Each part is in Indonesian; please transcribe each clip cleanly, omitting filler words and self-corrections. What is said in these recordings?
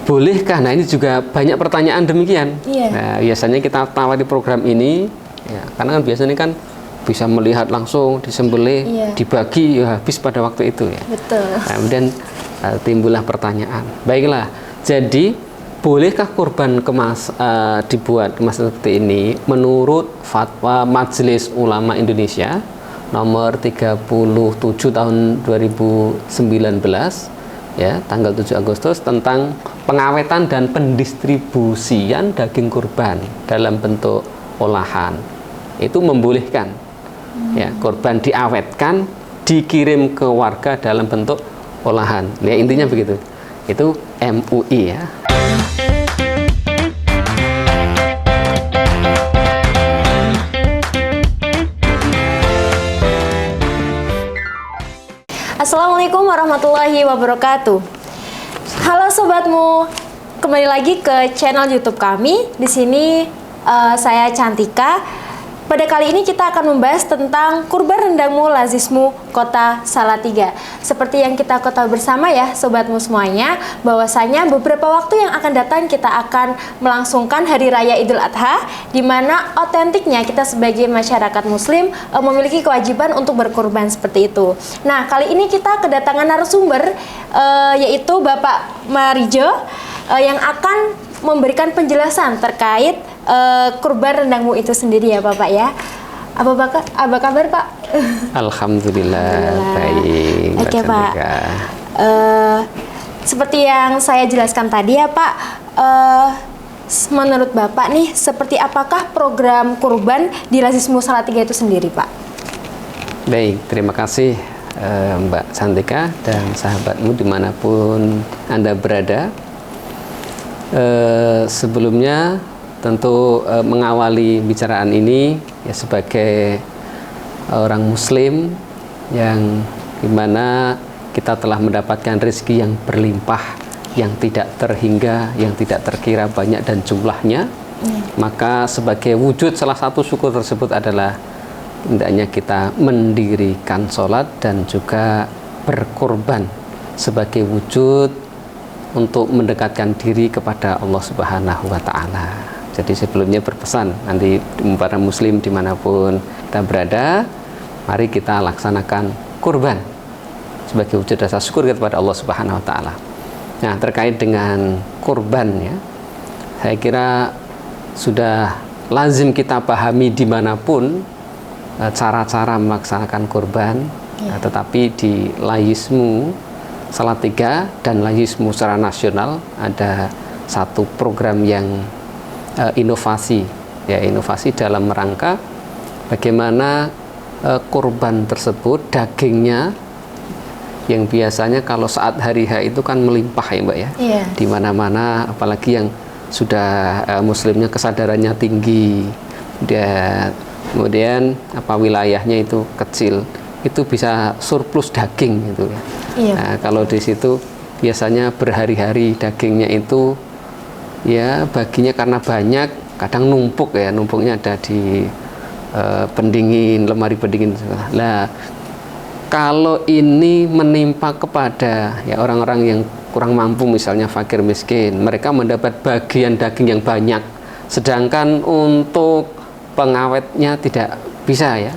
bolehkah? Nah, ini juga banyak pertanyaan demikian. Iya. Nah, biasanya kita tawari program ini, ya, karena kan biasanya kan bisa melihat langsung disembelih, Iya. dibagi, ya habis pada waktu itu ya. Betul. Nah, kemudian timbullah pertanyaan. Baiklah, jadi bolehkah kurban dibuat kemas seperti ini? Menurut fatwa Majelis Ulama Indonesia nomor 37 tahun 2019 ya, tanggal 7 Agustus tentang pengawetan dan pendistribusian daging kurban dalam bentuk olahan. Itu membolehkan ya, kurban diawetkan, dikirim ke warga dalam bentuk olahan. Ya, intinya begitu. Itu MUI ya. Assalamualaikum warahmatullahi wabarakatuh. Halo sobatmu, kembali lagi ke channel YouTube kami. Di sini saya Cantika. Pada kali ini kita akan membahas tentang kurban rendangmu lazismu Kota Salatiga. Seperti yang kita ketahui bersama ya sobatmu semuanya, bahwasanya beberapa waktu yang akan datang kita akan melangsungkan Hari Raya Idul Adha, di mana otentiknya kita sebagai masyarakat muslim memiliki kewajiban untuk berkurban seperti itu. Nah, kali ini kita kedatangan narasumber yaitu Bapak Marijo yang akan memberikan penjelasan terkait kurban rendangmu itu sendiri ya Bapak ya. Apa kabar Pak? Alhamdulillah, baik. Oke Pak. Seperti yang saya jelaskan tadi ya Pak, menurut Bapak nih, seperti apakah program kurban di Lazismu Salatiga itu sendiri Pak? Baik, terima kasih Mbak Cantika dan sahabatmu dimanapun Anda berada. Sebelumnya tentu mengawali bicaraan ini ya sebagai orang muslim yang dimana kita telah mendapatkan rezeki yang berlimpah, yang tidak terhingga, yang tidak terkira banyak dan jumlahnya. Maka sebagai wujud salah satu syukur tersebut adalah hendaknya kita mendirikan sholat dan juga berkorban sebagai wujud untuk mendekatkan diri kepada Allah Subhanahu wa Ta'ala. Jadi sebelumnya berpesan nanti para muslim dimanapun kita berada, mari kita laksanakan kurban sebagai wujud rasa syukur kepada Allah Subhanahu wa Ta'ala. Nah, terkait dengan kurban ya, saya kira sudah lazim kita pahami dimanapun cara-cara melaksanakan kurban, tetapi di Lazismu Salatiga dan Lazismu secara nasional ada satu program yang inovasi ya, inovasi dalam rangka bagaimana kurban tersebut dagingnya yang biasanya kalau saat hari H itu kan melimpah ya Mbak ya, di mana-mana, apalagi yang sudah muslimnya kesadarannya tinggi, kemudian wilayahnya itu kecil, itu bisa surplus daging gitu ya. Nah, kalau di situ biasanya berhari-hari dagingnya itu ya baginya karena banyak, kadang numpuk ya, numpuknya ada di pendingin, lemari pendingin. Nah, kalau ini menimpa kepada ya orang-orang yang kurang mampu, misalnya fakir miskin, mereka mendapat bagian daging yang banyak, sedangkan untuk pengawetnya tidak bisa ya,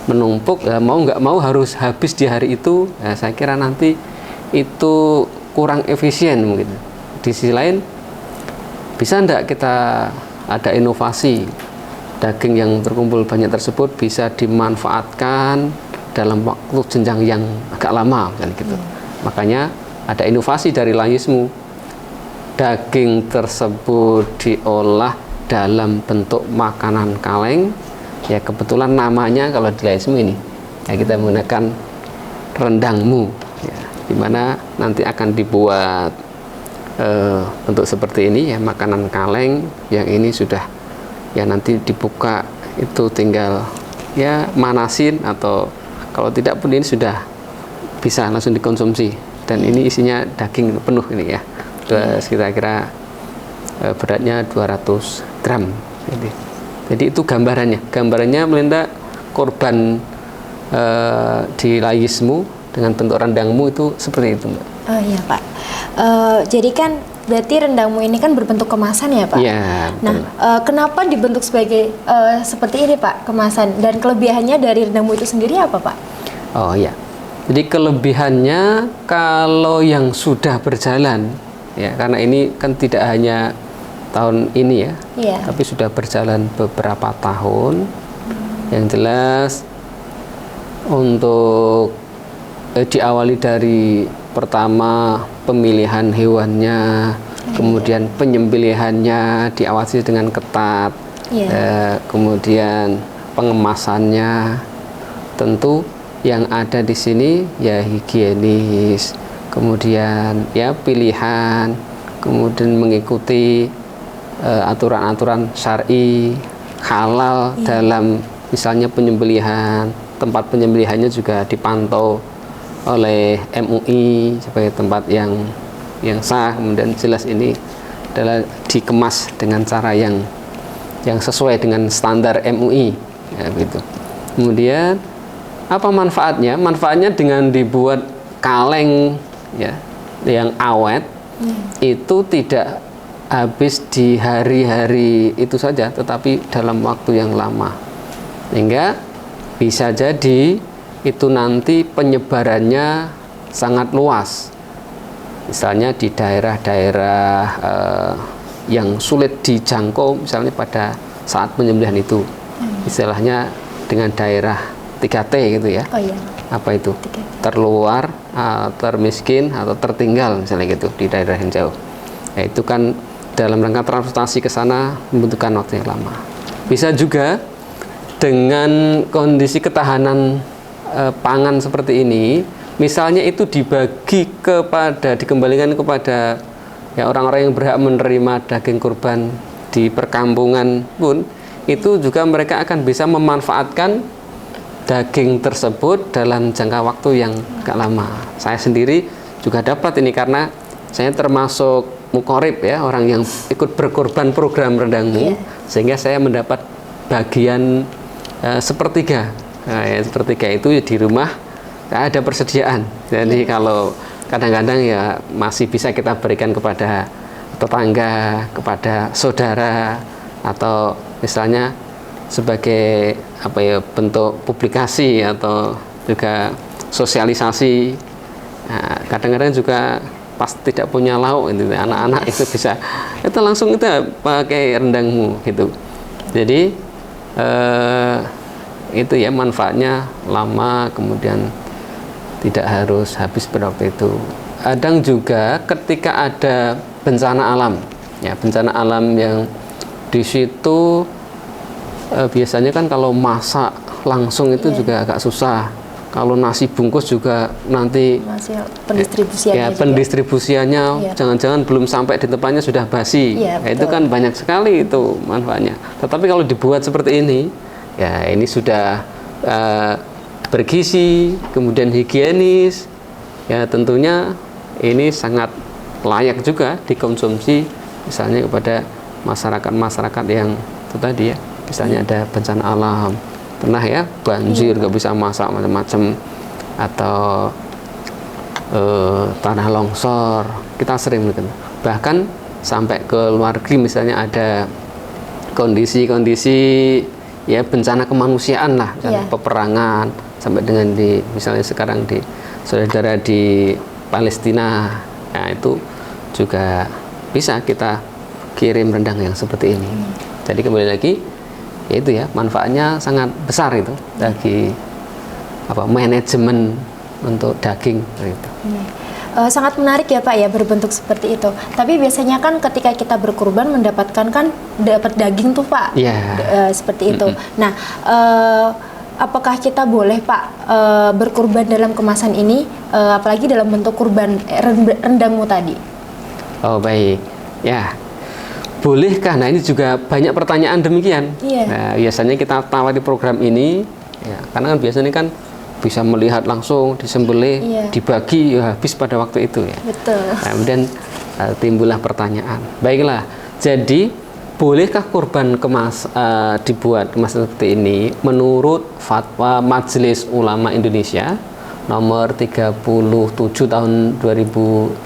menumpuk, mau nggak mau harus habis di hari itu. Nah, saya kira nanti itu kurang efisien mungkin. Di sisi lain, bisa enggak kita ada inovasi daging yang terkumpul banyak tersebut bisa dimanfaatkan dalam waktu jenjang yang agak lama kan gitu. Makanya ada inovasi dari Lazismu, daging tersebut diolah dalam bentuk makanan kaleng. Ya kebetulan namanya kalau di Lazismu ini ya kita menggunakan rendangmu ya, dimana nanti akan dibuat bentuk seperti ini ya, makanan kaleng yang ini sudah ya nanti dibuka itu tinggal ya manasin, atau kalau tidak pun ini sudah bisa langsung dikonsumsi, dan ini isinya daging penuh ini ya, kira-kira beratnya 200 gram. Jadi itu gambarannya melinda korban di Lazismu dengan bentuk rendangmu itu seperti itu Mbak. Oh iya Pak. Jadi kan berarti rendangmu ini kan berbentuk kemasan ya Pak? Iya. Nah, kenapa dibentuk sebagai seperti ini Pak, kemasan? Dan kelebihannya dari rendangmu itu sendiri apa Pak? Oh iya. Jadi kelebihannya kalau yang sudah berjalan, ya karena ini kan tidak hanya tahun ini ya, tapi sudah berjalan beberapa tahun. Yang jelas untuk diawali dari pertama pemilihan hewannya, kemudian penyembelihannya diawasi dengan ketat, kemudian pengemasannya, tentu yang ada di sini ya higienis, kemudian ya pilihan, kemudian mengikuti aturan-aturan syar'i, halal dalam misalnya penyembelihan, tempat penyembelihannya juga dipantau oleh MUI sebagai tempat yang sah, kemudian jelas ini adalah dikemas dengan cara yang sesuai dengan standar MUI, ya, gitu. Kemudian apa manfaatnya? Manfaatnya dengan dibuat kaleng ya yang awet, itu tidak habis di hari-hari itu saja, tetapi dalam waktu yang lama, sehingga bisa jadi itu nanti penyebarannya sangat luas. Misalnya di daerah-daerah yang sulit dijangkau, misalnya pada saat penyembelihan itu, istilahnya dengan daerah 3T gitu ya. Apa itu? 3T. Terluar, termiskin, atau tertinggal misalnya gitu di daerah yang jauh. Nah, itu kan dalam rangka transportasi ke sana membutuhkan waktu yang lama. Bisa juga dengan kondisi ketahanan pangan seperti ini, misalnya itu dikembalikan kepada ya orang-orang yang berhak menerima daging kurban di perkampungan pun, itu juga mereka akan bisa memanfaatkan daging tersebut dalam jangka waktu yang agak lama. Saya sendiri juga dapat ini karena saya termasuk mukorib ya, orang yang ikut berkorban program rendangmu, sehingga saya mendapat bagian sepertiga. Nah, ya, sepertiga itu di rumah ada persediaan. Jadi kalau kadang-kadang ya masih bisa kita berikan kepada tetangga, kepada saudara, atau misalnya sebagai apa ya, bentuk publikasi atau juga sosialisasi. Nah, kadang-kadang juga pas tidak punya lauk itu anak-anak itu bisa itu langsung kita pakai rendangmu gitu. Jadi itu ya manfaatnya lama, kemudian tidak harus habis pada waktu itu. Kadang juga ketika ada bencana alam, ya bencana alam yang di situ biasanya kan kalau masak langsung itu juga agak susah. Kalau nasi bungkus juga nanti pendistribusiannya jangan-jangan belum sampai di tempatnya sudah basi. Nah, itu kan banyak sekali itu manfaatnya. Tetapi kalau dibuat seperti ini, ya ini sudah bergizi, kemudian higienis, ya tentunya ini sangat layak juga dikonsumsi misalnya kepada masyarakat-masyarakat yang itu tadi ya, misalnya ada bencana alam, pernah ya banjir nggak bisa masak macam-macam, atau tanah longsor, kita sering gitu. Bahkan sampai ke luar negeri misalnya ada kondisi-kondisi ya bencana kemanusiaan lah, peperangan, sampai dengan di misalnya sekarang di saudara di Palestina, nah itu juga bisa kita kirim rendang yang seperti ini. Jadi kembali lagi, yaitu ya manfaatnya sangat besar itu bagi apa manajemen untuk daging gitu. Sangat menarik ya Pak ya berbentuk seperti itu. Tapi biasanya kan ketika kita berkurban mendapatkan kan dapat daging tuh Pak, seperti itu. Nah, apakah kita boleh Pak berkurban dalam kemasan ini, apalagi dalam bentuk kurban rendangmu tadi? Oh baik, ya bolehkah? Nah ini juga banyak pertanyaan demikian. Nah, biasanya kita tawari program ini, ya, karena kan biasanya kan bisa melihat langsung disembelih, dibagi, ya habis pada waktu itu ya. Betul. Nah, kemudian timbullah pertanyaan. Baiklah, jadi bolehkah kurban dibuat kemasan seperti ini? Menurut fatwa Majelis Ulama Indonesia, nomor 37 tahun 2019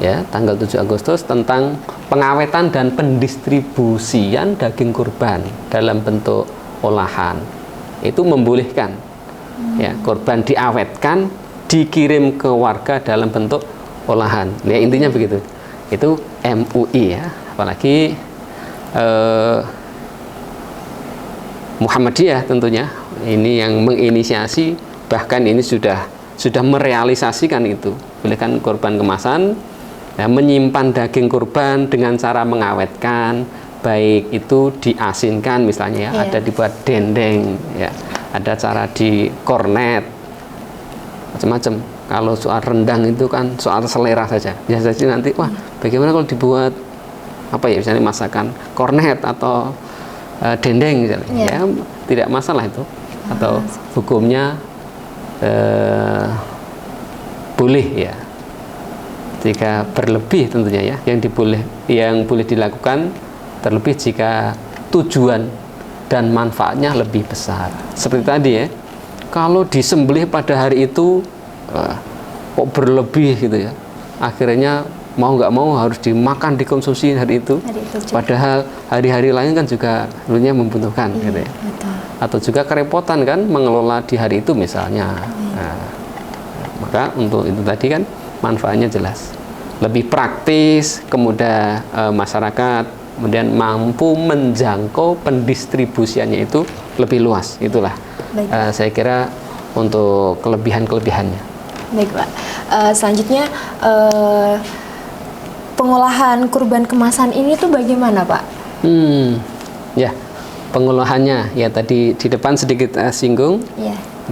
ya, tanggal 7 Agustus tentang pengawetan dan pendistribusian daging kurban dalam bentuk olahan. Itu membolehkan ya, kurban diawetkan, dikirim ke warga dalam bentuk olahan. Ya, intinya begitu. Itu MUI ya, apalagi Muhammadiyah tentunya ini yang menginisiasi, bahkan ini sudah merealisasikan itu. Bolehkan kurban kemasan ya, menyimpan daging kurban dengan cara mengawetkan, baik itu diasinkan misalnya ya, ada dibuat dendeng ya, ada cara di kornet, macam-macam. Kalau soal rendang itu kan soal selera saja. Biasanya nanti wah bagaimana kalau dibuat apa ya, misalnya masakan kornet atau dendeng misalnya ya, tidak masalah itu, atau hukumnya boleh ya, jika berlebih tentunya ya, yang boleh dilakukan terlebih jika tujuan dan manfaatnya lebih besar. Seperti tadi ya, kalau disembelih pada hari itu kok berlebih gitu ya, akhirnya mau nggak mau harus dimakan, dikonsumsi hari itu padahal hari-hari lain kan juga dulunya membutuhkan gitu ya. Betul. Atau juga kerepotan kan mengelola di hari itu misalnya. Nah, maka untuk itu tadi kan manfaatnya jelas, lebih praktis, kemudian masyarakat kemudian mampu menjangkau pendistribusiannya itu lebih luas. Itulah saya kira untuk kelebihan-kelebihannya. Baik Pak, selanjutnya pengolahan kurban kemasan ini tuh bagaimana Pak? Ya, pengolahannya ya tadi di depan sedikit singgung.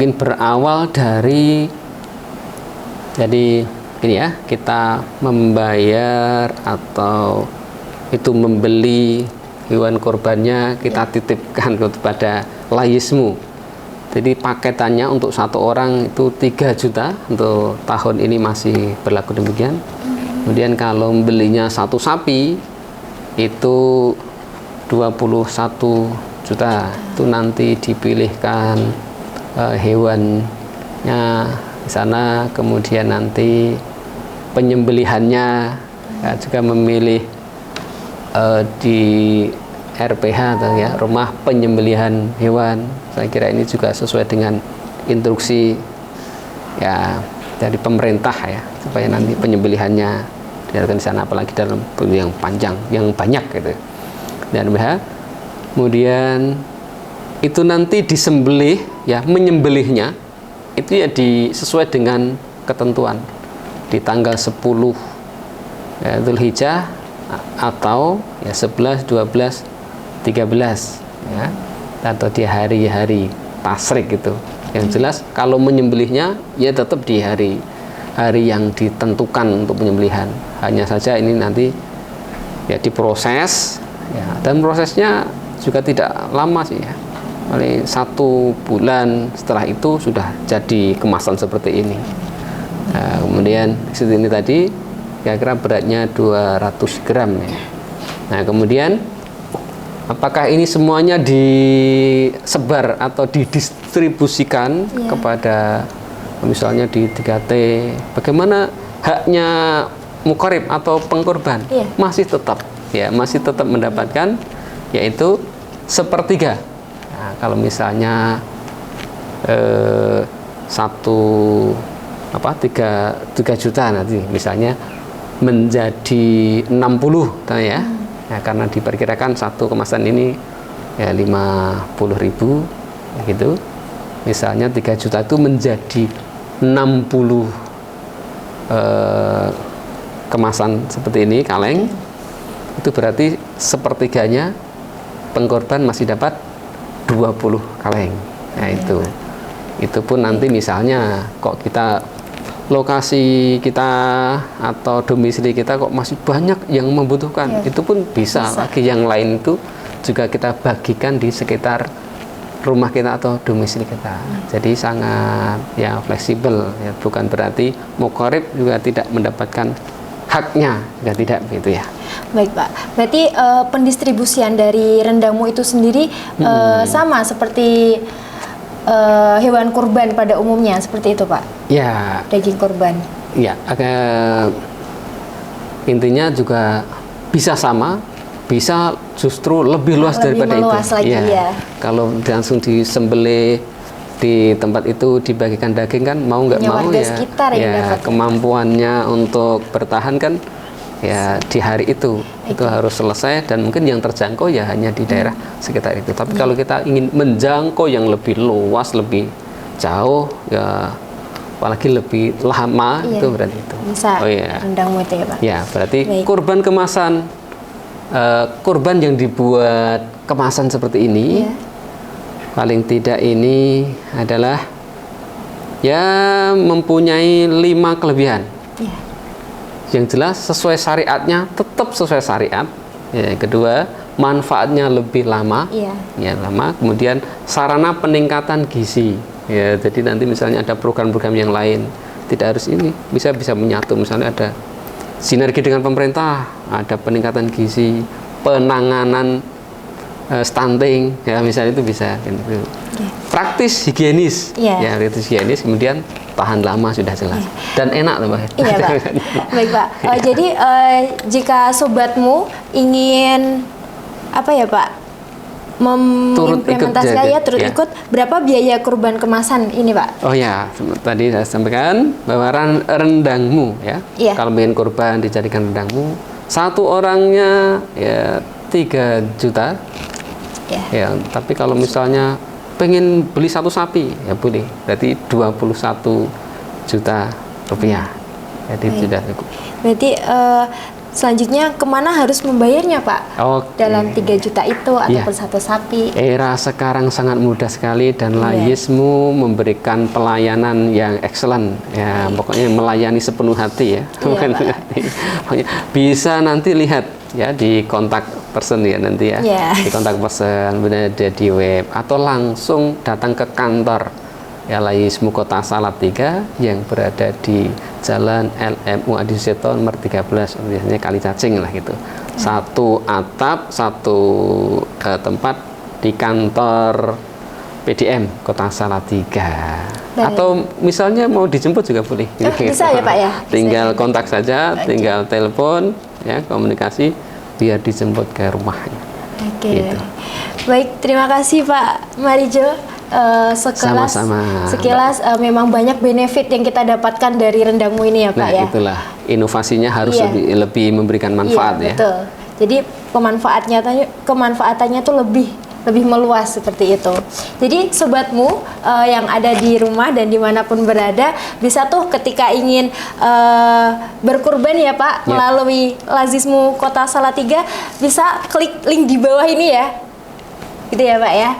Mungkin berawal dari, jadi ini ya, kita membayar atau itu membeli hewan kurbannya, kita titipkan kepada layismu. Jadi paketannya untuk satu orang itu 3 juta, untuk tahun ini masih berlaku demikian. Kemudian kalau belinya satu sapi itu 21 juta, itu nanti dipilihkan hewannya di sana, kemudian nanti penyembelihannya ya, juga memilih di RPH atau ya, rumah penyembelihan hewan. Saya kira ini juga sesuai dengan instruksi ya dari pemerintah ya, supaya nanti penyembelihannya dilakukan di sana, apalagi dalam yang panjang, yang banyak gitu. Dan kemudian itu nanti disembelih ya, menyembelihnya itu ya sesuai dengan ketentuan di tanggal 10 ya, Dzulhijjah atau ya 11, 12, 13 ya, atau di hari-hari tasyrik gitu. Yang jelas kalau menyembelihnya ya tetap di hari yang ditentukan untuk penyembelihan. Hanya saja ini nanti ya diproses ya, dan prosesnya juga tidak lama sih ya, paling 1 bulan setelah itu sudah jadi kemasan seperti ini. Nah, kemudian ini tadi kira-kira beratnya 200 gram ya. Nah, kemudian apakah ini semuanya disebar atau didistribusikan kepada misalnya di 3T? Bagaimana haknya muqarib atau pengkorban? Masih tetap ya, masih tetap mendapatkan yaitu 1/3. Nah, kalau misalnya 3 juta nanti misalnya menjadi 60 ya. Nah, karena diperkirakan satu kemasan ini ya 50.000 gitu. Misalnya 3 juta itu menjadi 60 kemasan seperti ini, kaleng. Itu berarti 1/3-nya pengkorban masih dapat 20 kaleng. Nah, itu pun nanti misalnya kok kita lokasi kita atau domisili kita kok masih banyak yang membutuhkan, itu pun bisa lagi yang lain itu juga kita bagikan di sekitar rumah kita atau domisili kita. Jadi sangat ya fleksibel ya, bukan berarti muqarib juga tidak mendapatkan haknya, juga tidak begitu ya. Baik Pak, berarti pendistribusian dari rendangmu itu sendiri sama seperti hewan kurban pada umumnya seperti itu Pak? Ya. Daging kurban. Ya, intinya juga bisa sama, bisa justru lebih luas daripada meluas itu. Lagi, ya. Kalau langsung disembelih di tempat itu dibagikan daging kan mau nggak mau ya. Sekitar ya kemampuannya untuk bertahan kan ya di hari itu harus selesai, dan mungkin yang terjangkau ya hanya di daerah sekitar itu. Tapi kalau kita ingin menjangkau yang lebih luas, lebih jauh ya, apalagi lebih lama, itu berarti itu. Bisa rendangmu itu ya Pak? Ya, berarti kurban kemasan, kurban yang dibuat kemasan seperti ini, paling tidak ini adalah ya mempunyai 5 kelebihan. Yang jelas sesuai syariatnya, tetap sesuai syariat. Ya, yang kedua, manfaatnya lebih lama, ya lama. Kemudian sarana peningkatan gizi. Ya, jadi nanti misalnya ada program-program yang lain, tidak harus ini, bisa menyatu. Misalnya ada sinergi dengan pemerintah, ada peningkatan gizi, penanganan stunting, ya misalnya itu bisa. Gitu. Praktis, higienis, ya praktis higienis, kemudian tahan lama sudah jelas dan enak loh Mbak. Iya Pak. Baik Pak. Jadi jika sobatmu ingin apa ya Pak, mengimplementasikan turut ikut, berapa biaya kurban kemasan ini Pak? Oh ya, tadi saya sampaikan bahwa rendangmu ya, kalau ingin kurban dijadikan rendangmu, satu orangnya ya 3 juta. Ya, tapi kalau misalnya pengen beli 1 sapi ya boleh, berarti 21 juta rupiah. Jadi sudah cukup. Berarti selanjutnya kemana harus membayarnya Pak? Dalam 3 juta itu ataupun 1 sapi? Era sekarang sangat mudah sekali, dan Layismu memberikan pelayanan yang excellent ya, pokoknya melayani sepenuh hati ya. Bisa nanti lihat ya di kontak person ya nanti ya, di kontak person, benar ada di web, atau langsung datang ke kantor ya Layismu Kota Salatiga yang berada di Jalan LMU Adi Sucipto nomor 13, biasanya Kalicacing lah gitu. Satu atap, satu tempat di kantor PDM Kota Salatiga. Atau misalnya mau dijemput juga boleh. Bisa ya Pak ya? Tinggal kontak saja, tinggal telepon ya, komunikasi biar dijemput ke rumahnya. Gitu. Baik, terima kasih Pak Marijo. Sekilas memang banyak benefit yang kita dapatkan dari rendangmu ini ya Pak ya. Itulah inovasinya harus lebih memberikan manfaat ya. Betul. Jadi kemanfaatannya tuh lebih meluas seperti itu. Jadi sobatmu yang ada di rumah dan dimanapun berada, bisa tuh ketika ingin berkurban ya Pak melalui Layismu Kota Salatiga, bisa klik link di bawah ini ya. Gitu ya Pak ya.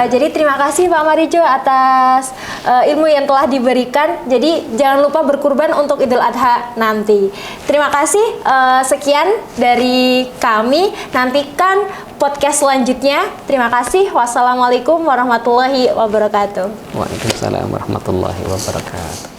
Jadi terima kasih Pak Marijo atas ilmu yang telah diberikan. Jadi jangan lupa berkurban untuk Idul Adha nanti. Terima kasih. Sekian dari kami. Nantikan podcast selanjutnya. Terima kasih. Wassalamualaikum warahmatullahi wabarakatuh. Waalaikumsalam warahmatullahi wabarakatuh.